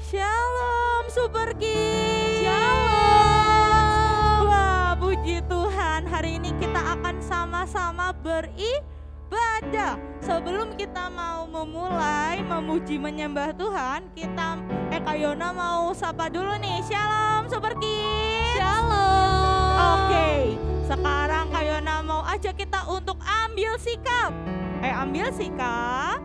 Shalom Super Kids. Shalom. Wah, puji Tuhan, hari ini kita akan sama-sama beribadah. Sebelum kita mau memulai memuji menyembah Tuhan, Kak Yona mau sapa dulu nih. Shalom Super Kids. Shalom. Oke, sekarang Kak Yona mau ajak kita untuk ambil sikap. Ambil sikap.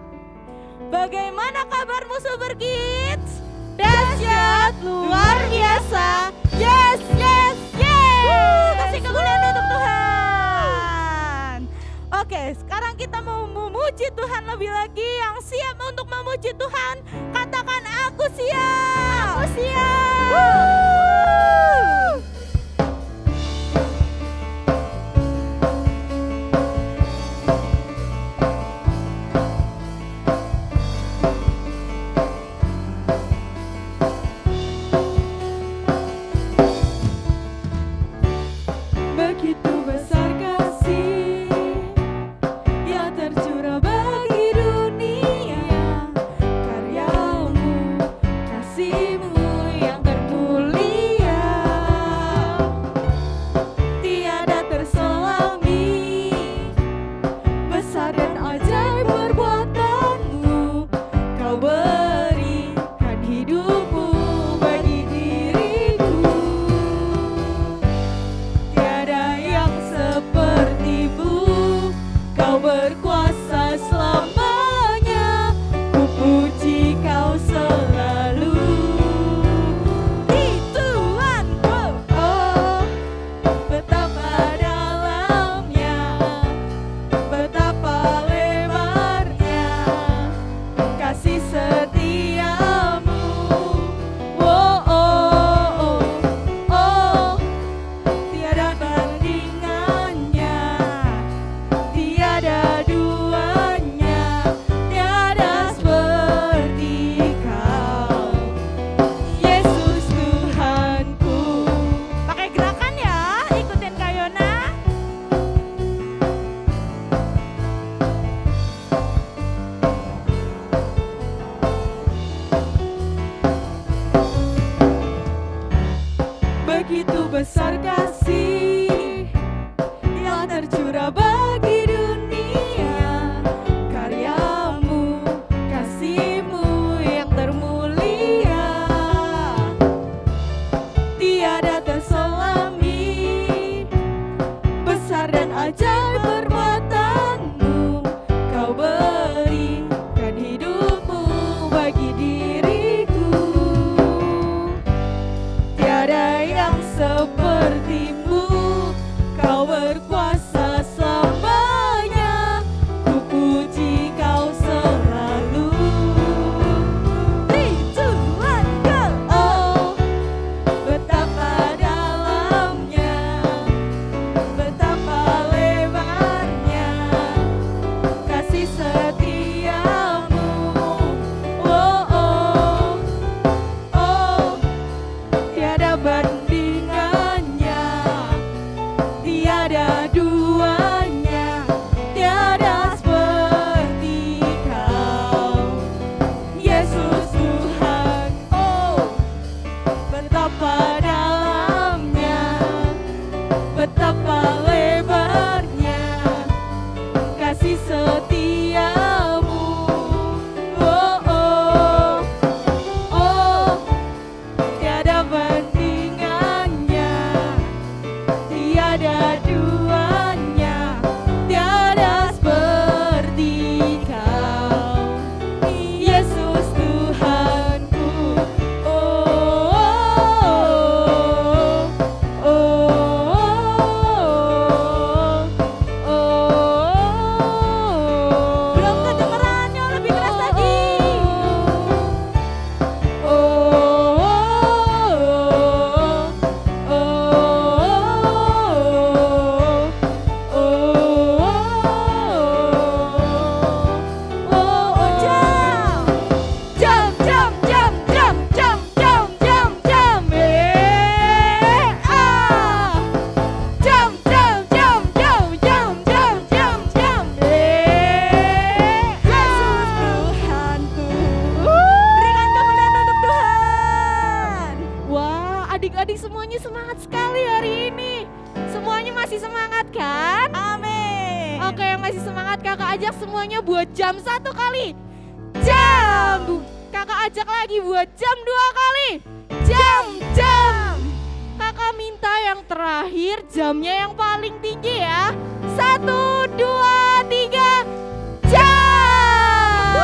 Bagaimana kabarmu Super Kids? Dahsyat, luar biasa. Yes, yes, yes. Kasih kemuliaan untuk Tuhan. Oke, sekarang kita mau memuji Tuhan lebih lagi. Yang siap untuk memuji Tuhan, katakan aku siap. Aku siap. Begitu besar kasih yang tercurah bagi dunia, karyamu semangat sekali hari ini. Semuanya masih semangat kan? Amin. Oke, yang masih semangat kakak ajak semuanya buat jam 1 kali. Jam. Kakak ajak lagi buat jam 2 kali. Jam. Kakak minta yang terakhir jamnya yang paling tinggi ya. 1, 2, 3. Jam.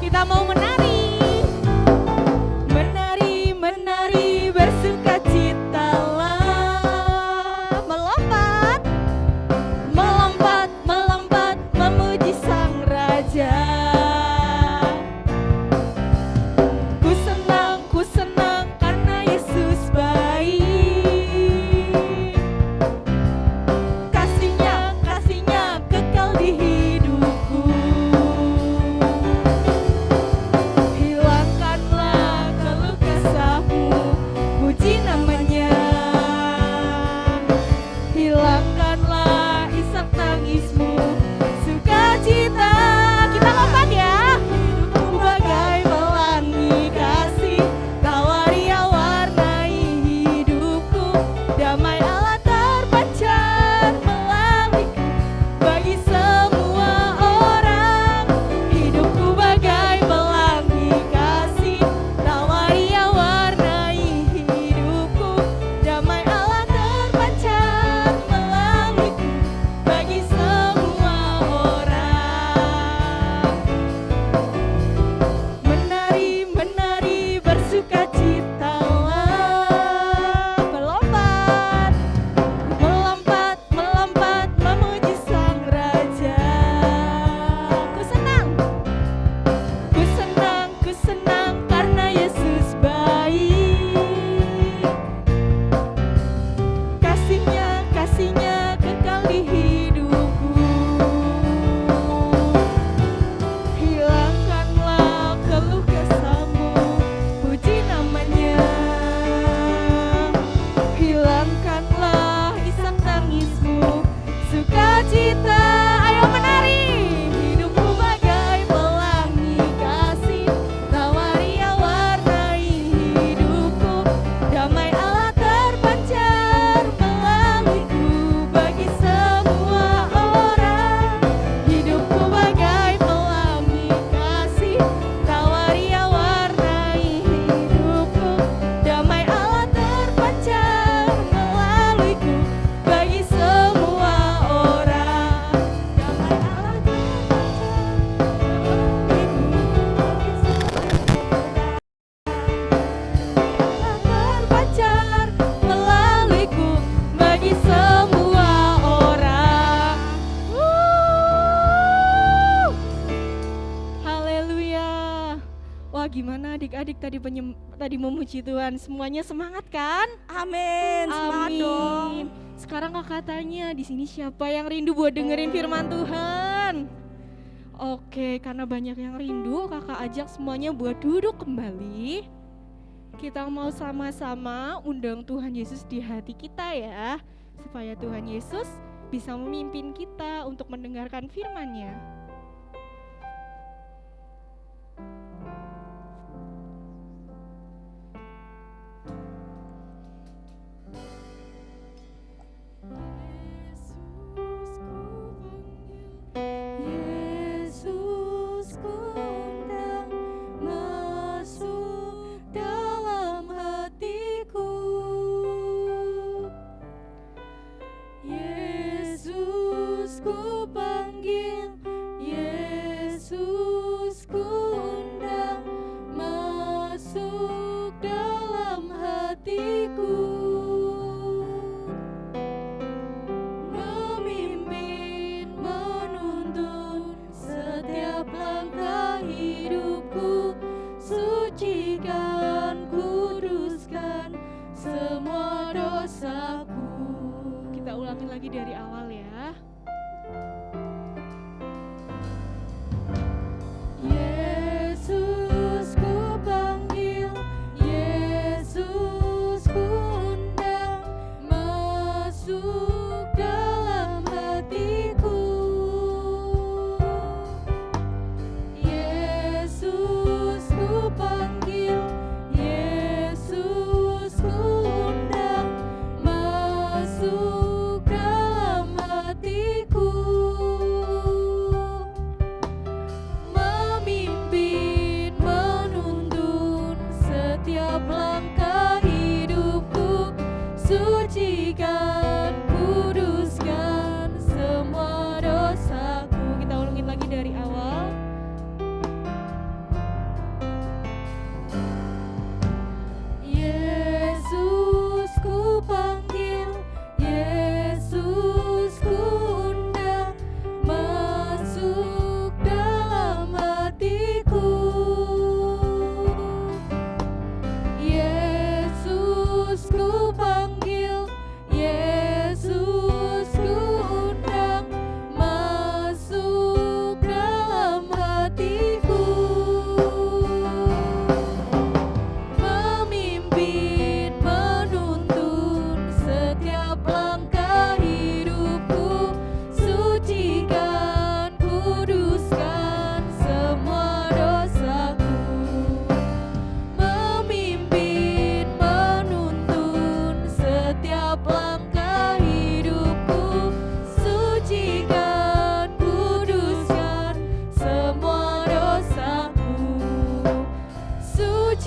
Kita mau menari, bersukacitalah, melompat, memuji Sang Raja. Ku senang karena Yesus baik. Kasihnya kekal di hidupku. Hilangkanlah keluh kesahmu, puji namanya. Hilangkanlah isak tangismu, sukacita. Kita lompat ya. Hidupku bagai pelangi kasih, tawaria warnai hidupku. Damai Allah terpancar melaliku bagi semua orang. Hidupku bagai pelangi kasih, tawaria warnai hidupku. Damai Allah terpancar melaliku bagi semua orang. Menari, bersukacitalah, melompat, memuji Sang Raja. Ku senang karena Yesus baik. Kasihnya kekal di hidupku. Hilangkanlah keluh kesahmu, puji namanya. Hilangkanlah isak tangismu, sukacita. Ayo menari. Hidupku bagai pelangi kasih, tawaria warnai hidupku. Damai Allah terpancar melaluiku bagi semua orang. Hidupku bagai pelangi kasih, tawaria warnai hidupku. Damai Allah terpancar melaluiku bagi semua orang. Damai Allah terpancar melaluiku bagi semua orang. Haleluya. Wah, gimana adik-adik tadi memuji Tuhan? Semuanya semangat kan? Amin. Semangat dong. Sekarang kakak tanya, di sini siapa yang rindu buat dengerin firman Tuhan? Oke, karena banyak yang rindu, kakak ajak semuanya buat duduk kembali. Kita mau sama-sama undang Tuhan Yesus di hati kita ya, supaya Tuhan Yesus bisa memimpin kita untuk mendengarkan firman-Nya. Yesus ku undang masuk dalam hatiku. Yesus ku panggil, Yesus ku undang masuk dalam hatiku. Memimpin, menuntun setiap langkah hidupku. Sucikan, kuduskan semua dosaku. Kita ulangi lagi dari awal ya. Yesus ku panggil, Yesus ku undang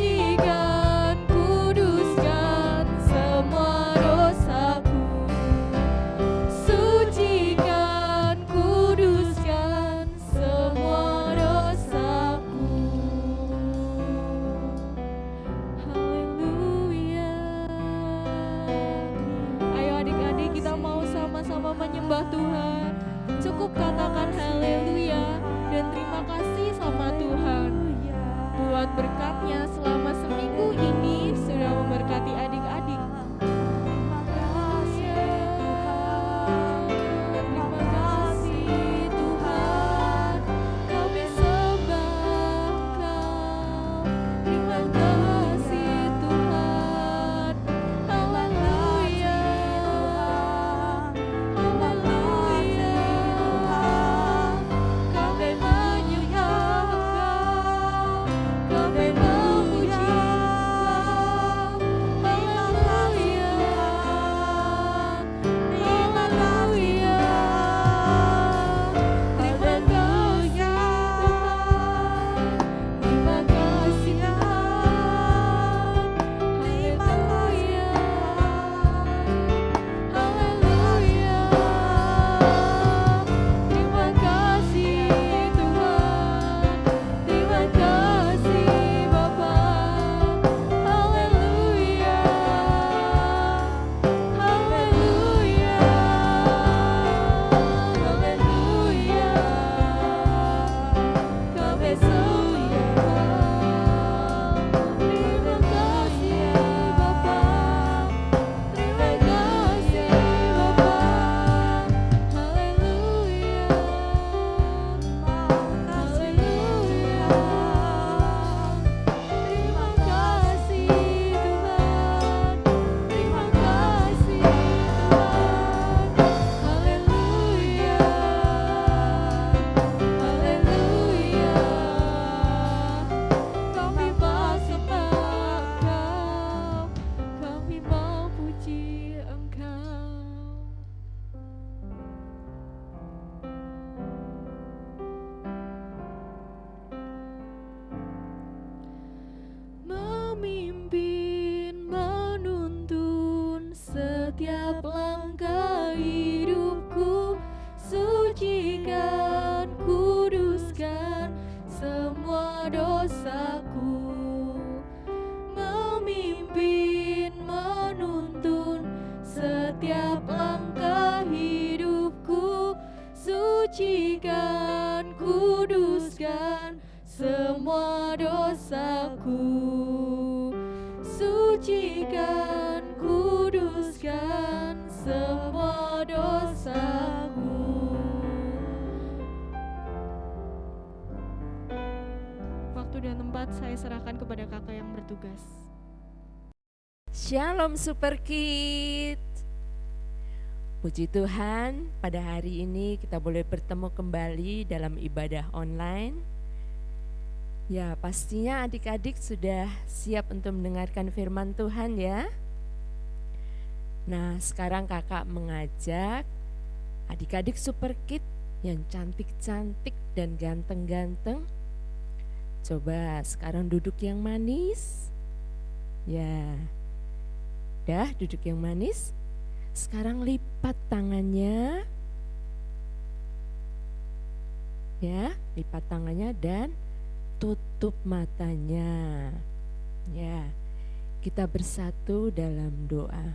Sucikan, kuduskan semua dosaku. Sucikan, kuduskan semua dosaku. Haleluya. Ayo adik-adik, kita mau sama-sama menyembah Tuhan. Cukup katakan haleluya dan terima kasih sama Tuhan buat berkatnya selama seminggu ini sudah memberkati adik-adik. Terima kasih Tuhan, kami sembah Engkau. Terima kasih Tuhan, haleluya, haleluya. Kami menyembah Engkau, kami memuji Engkau, haleluya, haleluya. Terima kasih Tuhan, terima kasih Tuhan, haleluya, haleluya. Terima kasih Tuhan, terima kasih Bapa, haleluya, haleluya, haleluya. Kami sembah, terima kasih Bapa, terima kasih Bapa, haleluya, haleluya. Terima kasih Tuhan, terima kasih Tuhan, haleluya, haleluya. Kami mau sembah Engkau, kami mau puji Engkau. Memimpin, menuntun setiap langkah hidupku. Sucikan, kuduskan semua dosaku. Memimpin, menuntun setiap langkah hidupku. Sucikan, kuduskan semua dosaku. Sucikan, kuduskan semua dosaku. Waktu dan tempat saya serahkan kepada kakak yang bertugas. Shalom Super Kid. Puji Tuhan, pada hari ini kita boleh bertemu kembali dalam ibadah online. Ya, pastinya adik-adik sudah siap untuk mendengarkan firman Tuhan ya. Nah, sekarang kakak mengajak adik-adik Super Kid yang cantik-cantik dan ganteng-ganteng. Coba sekarang duduk yang manis. Ya, dah duduk yang manis. Sekarang lipat tangannya. Ya, lipat tangannya dan tutup matanya. Ya, kita bersatu dalam doa.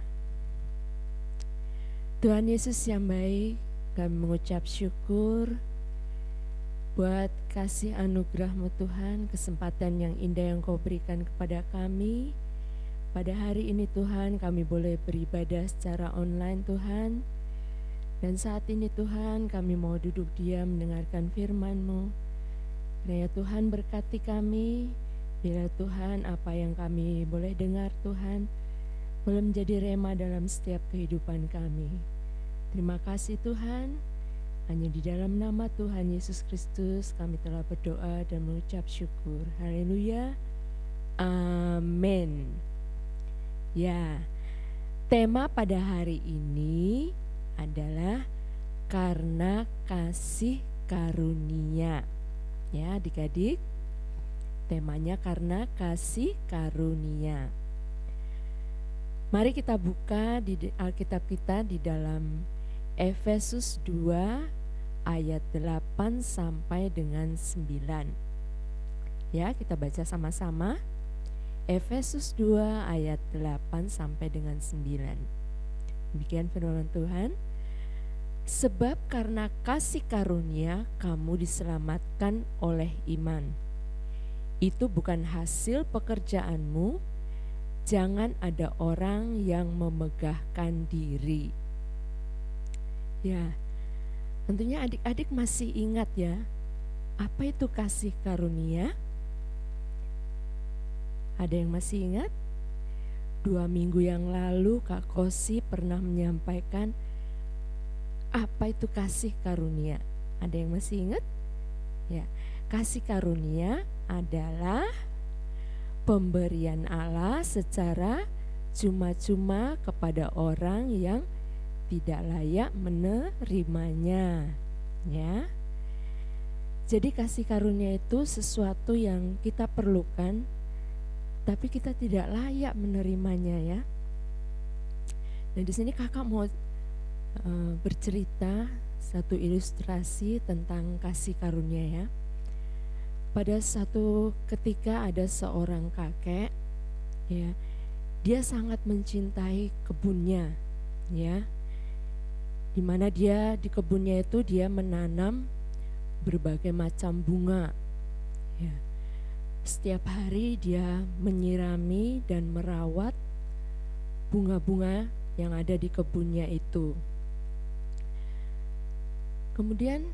Tuhan Yesus yang baik, kami mengucap syukur buat kasih anugerah-Mu Tuhan, kesempatan yang indah yang Kau berikan kepada kami. Pada hari ini Tuhan, kami boleh beribadah secara online Tuhan. Dan saat ini Tuhan, kami mau duduk diam mendengarkan firman-Mu. Kiranya Tuhan berkati kami, bila Tuhan apa yang kami boleh dengar Tuhan, boleh menjadi rema dalam setiap kehidupan kami. Terima kasih Tuhan, hanya di dalam nama Tuhan Yesus Kristus kami telah berdoa dan mengucap syukur. Haleluya, amin. Ya, tema pada hari ini adalah karena kasih karunia. Ya adik-adik, Temanya karena kasih karunia. Mari kita buka di Alkitab kita di dalam Efesus 2 ayat 8 sampai dengan 9. Ya, kita baca sama-sama. Efesus 2 ayat 8 sampai dengan 9. Demikian firman Tuhan. Sebab karena kasih karunia kamu diselamatkan oleh iman. Itu bukan hasil pekerjaanmu, jangan ada orang yang memegahkan diri. Ya, tentunya adik-adik masih ingat ya, apa itu kasih karunia? Ada yang masih ingat? 2 minggu yang lalu Kak Kosi pernah menyampaikan apa itu kasih karunia. Ada yang masih ingat? Ya, kasih karunia adalah pemberian Allah secara cuma-cuma kepada orang yang tidak layak menerimanya, ya. Jadi kasih karunia itu sesuatu yang kita perlukan, tapi kita tidak layak menerimanya, ya. Dan di sini kakak mau bercerita satu ilustrasi tentang kasih karunia, ya. Pada satu ketika ada seorang kakek, ya, dia sangat mencintai kebunnya, ya, dimana dia di kebunnya itu dia menanam berbagai macam bunga, ya. Setiap hari dia menyirami dan merawat bunga-bunga yang ada di kebunnya itu. Kemudian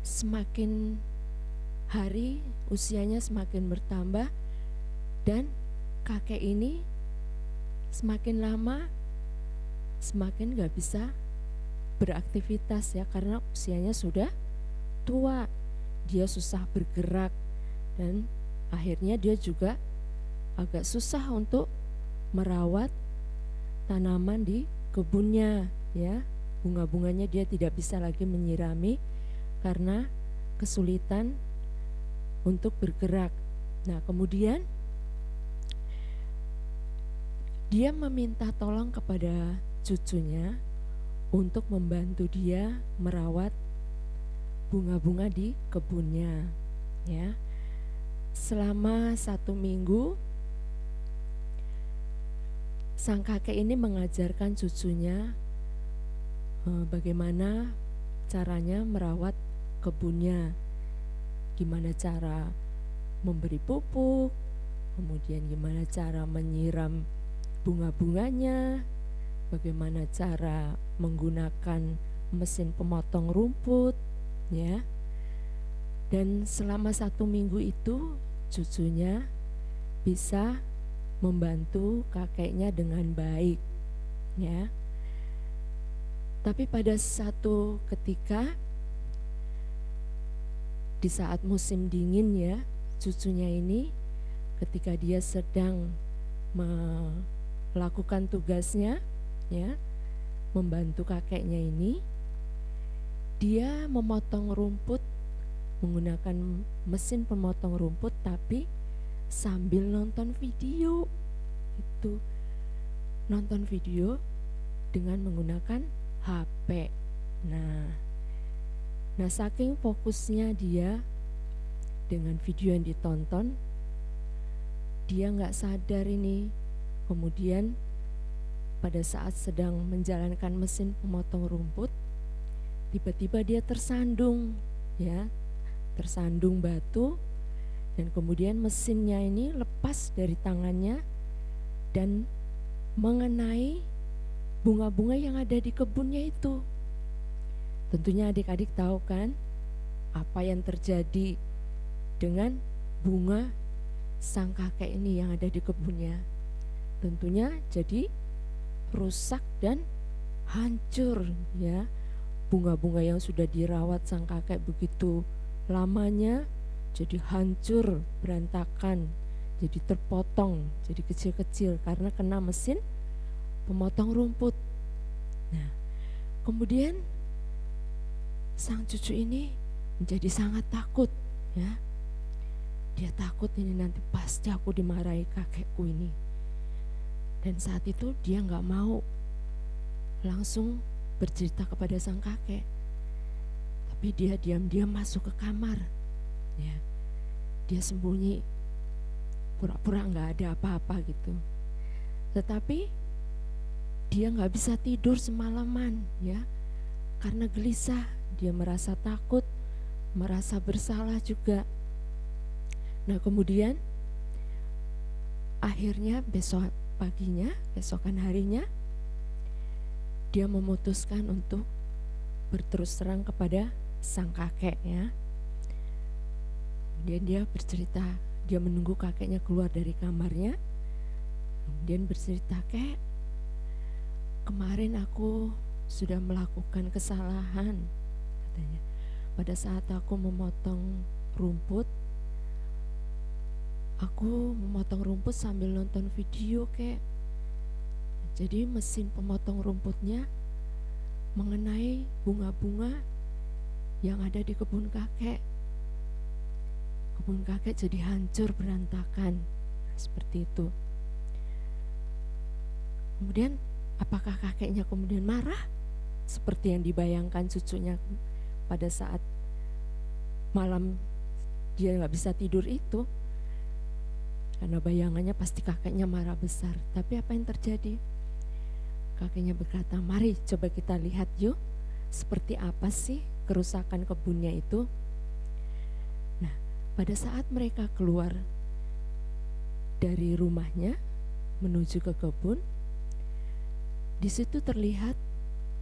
semakin hari usianya semakin bertambah dan kakek ini semakin lama semakin gak bisa beraktivitas, ya, karena usianya sudah tua. Dia susah bergerak dan akhirnya dia juga agak susah untuk merawat tanaman di kebunnya, ya. Bunga-bunganya dia tidak bisa lagi menyirami karena kesulitan untuk bergerak. Nah, kemudian dia meminta tolong kepada cucunya untuk membantu dia merawat bunga-bunga di kebunnya, ya. Selama 1 minggu sang kakek ini mengajarkan cucunya bagaimana caranya merawat kebunnya, gimana cara memberi pupuk, kemudian gimana cara menyiram bunga-bunganya, bagaimana cara menggunakan mesin pemotong rumput, ya. Dan selama 1 minggu itu cucunya bisa membantu kakeknya dengan baik, ya. Tapi pada satu ketika di saat musim dingin, ya, cucunya ini ketika dia sedang melakukan tugasnya, ya, membantu kakeknya ini, dia memotong rumput menggunakan mesin pemotong rumput tapi sambil nonton video. Itu nonton video dengan menggunakan HP. Nah, saking fokusnya dia dengan video yang ditonton, dia nggak sadar ini. Kemudian pada saat sedang menjalankan mesin pemotong rumput, tiba-tiba dia tersandung, ya, tersandung batu, dan kemudian mesinnya ini lepas dari tangannya dan mengenai bunga-bunga yang ada di kebunnya itu. Tentunya adik-adik tahu kan apa yang terjadi dengan bunga sang kakek ini yang ada di kebunnya. Tentunya jadi rusak dan hancur, ya. Bunga-bunga yang sudah dirawat sang kakek begitu lamanya jadi hancur, berantakan, jadi terpotong, jadi kecil-kecil karena kena mesin pemotong rumput. Nah, kemudian sang cucu ini menjadi sangat takut, ya. Dia takut ini nanti pasti aku dimarahi kakekku ini. Dan saat itu dia nggak mau langsung bercerita kepada sang kakek, tapi dia diam-diam masuk ke kamar. Ya, dia sembunyi, pura-pura nggak ada apa-apa gitu. Tetapi dia nggak bisa tidur semalaman, ya, karena gelisah. Dia merasa takut, merasa bersalah juga. Nah kemudian akhirnya besokan harinya dia memutuskan untuk berterus terang kepada sang kakek, ya. Kemudian dia bercerita, dia menunggu kakeknya keluar dari kamarnya. Kemudian bercerita, "Kek, kemarin aku sudah melakukan kesalahan," katanya. "Pada saat aku memotong rumput, aku memotong rumput sambil nonton video, Kek. Jadi mesin pemotong rumputnya mengenai bunga-bunga yang ada di kebun kakek. Kebun kakek jadi hancur berantakan." Nah, seperti itu. Kemudian apakah kakeknya kemudian marah seperti yang dibayangkan cucunya pada saat malam dia nggak bisa tidur itu? Karena bayangannya pasti kakeknya marah besar. Tapi apa yang terjadi? Kakeknya berkata, "Mari coba kita lihat yuk, seperti apa sih kerusakan kebunnya itu." Nah, pada saat mereka keluar dari rumahnya menuju ke kebun, di situ terlihat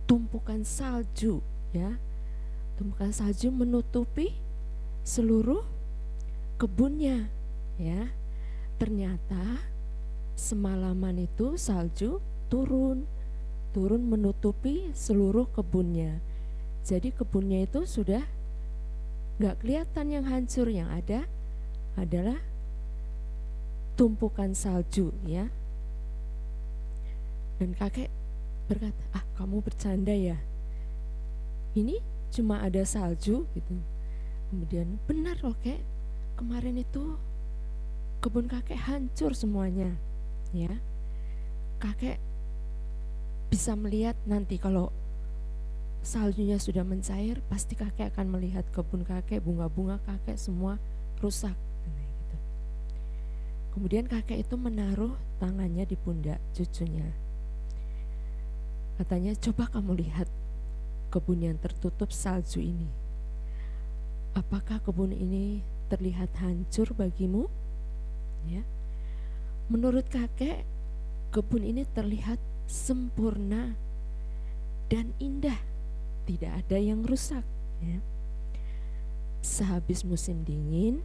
tumpukan salju, ya. Tumpukan salju menutupi seluruh kebunnya, ya. Ternyata semalaman itu salju turun menutupi seluruh kebunnya. Jadi kebunnya itu sudah gak kelihatan yang hancur, yang ada adalah tumpukan salju, ya. Dan kakek berkata, "Kamu bercanda ya? Ini cuma ada salju gitu." Kemudian, "Benar loh, Kek, kemarin itu kebun kakek hancur semuanya," ya. Kakek bisa melihat nanti kalau saljunya sudah mencair, pasti kakek akan melihat kebun kakek, bunga-bunga kakek semua rusak, gitu. Kemudian kakek itu menaruh tangannya di pundak cucunya. Katanya, "Coba kamu lihat kebun yang tertutup salju ini. Apakah kebun ini terlihat hancur bagimu?" Ya. Menurut kakek, kebun ini terlihat sempurna dan indah, tidak ada yang rusak, ya. Sehabis musim dingin,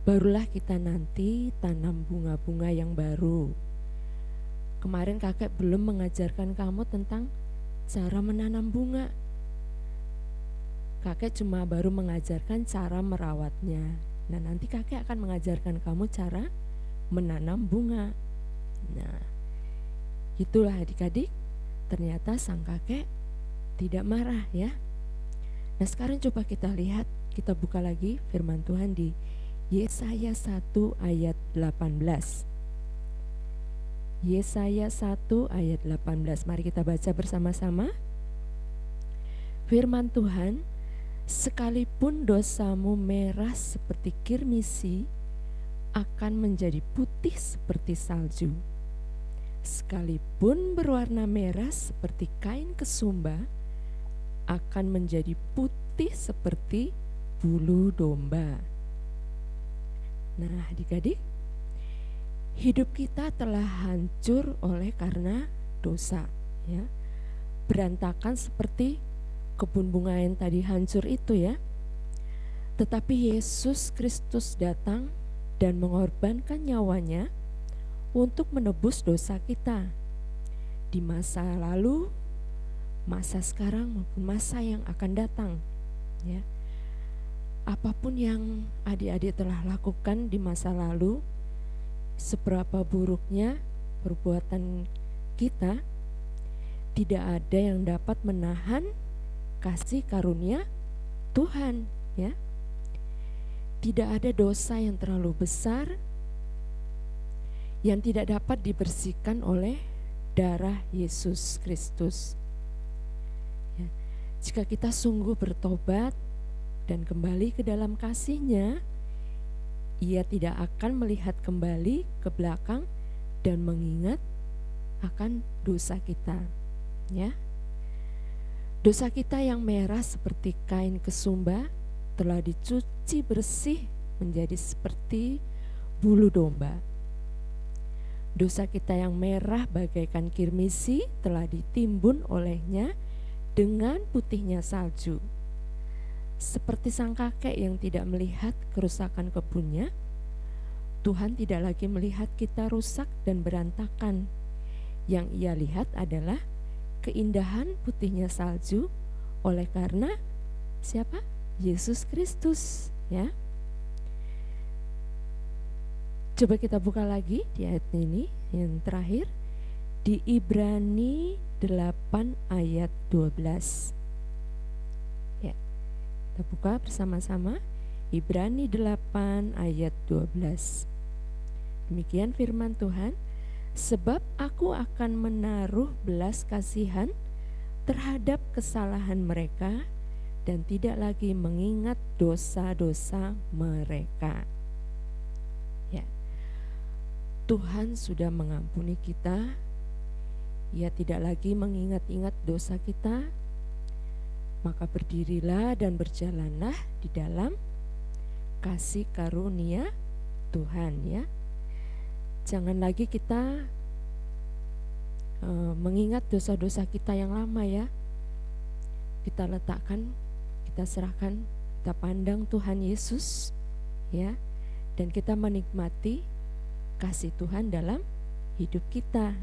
barulah kita nanti tanam bunga-bunga yang baru. Kemarin kakek belum mengajarkan kamu tentang cara menanam bunga. Kakek cuma baru mengajarkan cara merawatnya. Nah, nanti kakek akan mengajarkan kamu cara menanam bunga. Nah, itulah adik-adik, ternyata sang kakek tidak marah, ya. Nah, sekarang coba kita lihat, kita buka lagi firman Tuhan di Yesaya 1 ayat 18. Yesaya 1 ayat 18. Mari kita baca bersama-sama. Firman Tuhan, "Sekalipun dosamu merah seperti kirmisi, akan menjadi putih seperti salju. Sekalipun berwarna merah seperti kain kesumba, akan menjadi putih seperti bulu domba." Nah, adik-adik, hidup kita telah hancur oleh karena dosa, ya. Berantakan seperti kebun bunga yang tadi hancur itu, ya. Tetapi Yesus Kristus datang dan mengorbankan nyawanya untuk menebus dosa kita di masa lalu, masa sekarang maupun masa yang akan datang, ya. Apapun yang adik-adik telah lakukan di masa lalu, seberapa buruknya perbuatan kita, tidak ada yang dapat menahan kasih karunia Tuhan, ya. tidak ada dosa yang terlalu besar yang tidak dapat dibersihkan oleh darah Yesus Kristus. Ya, jika kita sungguh bertobat dan kembali ke dalam kasih-Nya, Ia tidak akan melihat kembali ke belakang dan mengingat akan dosa kita. Ya, dosa kita yang merah seperti kain kesumba telah dicuci bersih menjadi seperti bulu domba. Dosa kita yang merah bagaikan kirmisi telah ditimbun oleh-Nya dengan putihnya salju. Seperti sang kakek yang tidak melihat kerusakan kebunnya, Tuhan tidak lagi melihat kita rusak dan berantakan. Yang Ia lihat adalah keindahan putihnya salju oleh karena siapa? Yesus Kristus, ya. Coba kita buka lagi di ayat ini yang terakhir di Ibrani 8 ayat 12. Ya. Kita buka bersama-sama Ibrani 8 ayat 12. Demikian firman Tuhan, sebab aku akan menaruh belas kasihan terhadap kesalahan mereka dan tidak lagi mengingat dosa-dosa mereka. Ya. Tuhan sudah mengampuni kita. Ia tidak lagi mengingat-ingat dosa kita. Maka berdirilah dan berjalanlah di dalam kasih karunia Tuhan, ya. Jangan lagi kita mengingat dosa-dosa kita yang lama, ya. Kita letakkan, kita serahkan, kita pandang Tuhan Yesus, ya. Dan kita menikmati kasih Tuhan dalam hidup kita,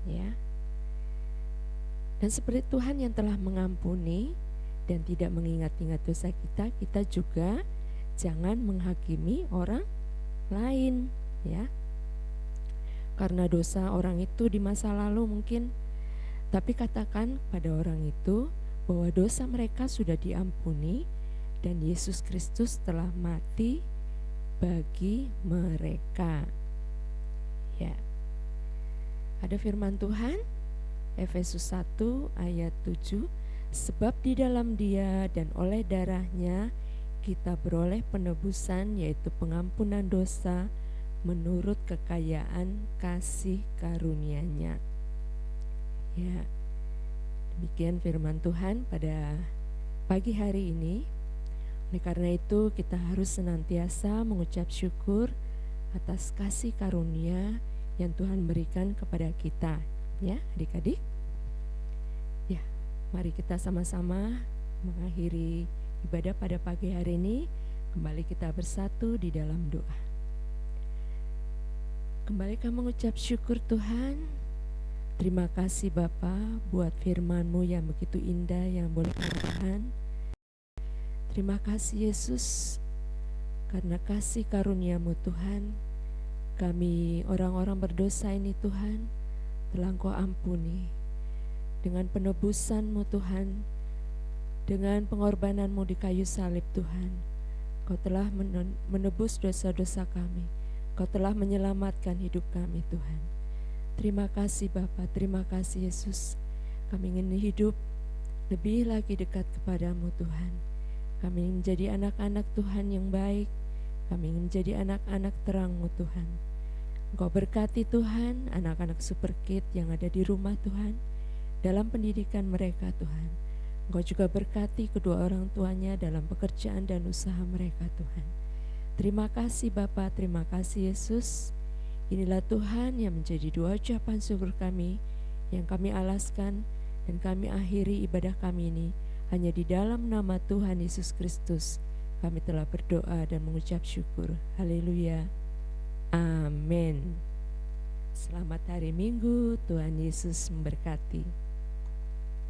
ya. Dan seperti Tuhan yang telah mengampuni dan tidak mengingat-ingat dosa kita, kita juga jangan menghakimi orang lain, ya. Karena dosa orang itu di masa lalu mungkin, tapi katakan pada orang itu bahwa dosa mereka sudah diampuni dan Yesus Kristus telah mati bagi mereka. Ya. Ada firman Tuhan Efesus 1 ayat 7, sebab di dalam Dia dan oleh darah-Nya kita beroleh penebusan, yaitu pengampunan dosa menurut kekayaan kasih karunia-Nya. Ya. Demikian firman Tuhan pada pagi hari ini. Oleh karena itu kita harus senantiasa mengucap syukur atas kasih karunia yang Tuhan berikan kepada kita, ya adik-adik. Ya, mari kita sama-sama mengakhiri ibadah pada pagi hari ini. Kembali kita bersatu di dalam doa. Kembali kami mengucap syukur Tuhan. Terima kasih Bapa buat firman-Mu yang begitu indah yang boleh kami tahan. Terima kasih Yesus, karena kasih karunia-Mu Tuhan, kami orang-orang berdosa ini Tuhan telah Engkau ampuni. Dengan penebusan-Mu Tuhan, dengan pengorbanan-Mu di kayu salib Tuhan, Kau telah menebus dosa-dosa kami. Kau telah menyelamatkan hidup kami Tuhan. Terima kasih Bapa, terima kasih Yesus. Kami ingin hidup lebih lagi dekat kepadamu Tuhan. Kami ingin menjadi anak-anak Tuhan yang baik. Kami ingin menjadi anak-anak terang-Mu Tuhan. Engkau berkati Tuhan anak-anak Super Kids yang ada di rumah Tuhan, dalam pendidikan mereka Tuhan. Engkau juga berkati kedua orang tuanya dalam pekerjaan dan usaha mereka Tuhan. Terima kasih Bapa, terima kasih Yesus. Inilah Tuhan yang menjadi doa ucapan syukur kami yang kami alaskan dan kami akhiri ibadah kami ini hanya di dalam nama Tuhan Yesus Kristus. Kami telah berdoa dan mengucap syukur. Haleluya. Amin. Selamat hari Minggu, Tuhan Yesus memberkati.